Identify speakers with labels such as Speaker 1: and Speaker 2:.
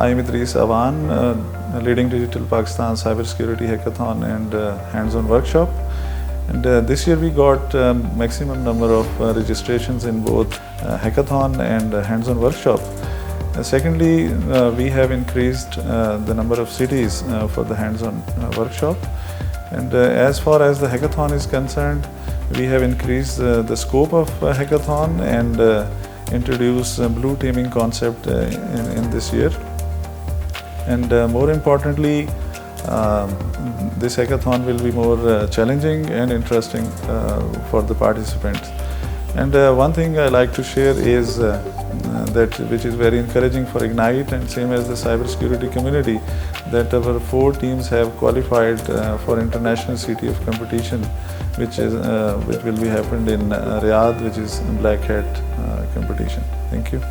Speaker 1: I'm Idrees Awan, leading Digital Pakistan Cybersecurity Hackathon and hands-on workshop. And this year we got maximum number of registrations in both hackathon and hands-on workshop. Secondly, we have increased the number of cities for the hands-on workshop. And as far as the hackathon is concerned, we have increased the scope of hackathon and introduced blue teaming concept in this year. And more importantly, this hackathon will be more challenging and interesting for the participants. And one thing I like to share is that which is very encouraging for Ignite and same as the cybersecurity community, that our 4 teams have qualified for International City of Competition, which will be happened in Riyadh, which is Black Hat competition. Thank you.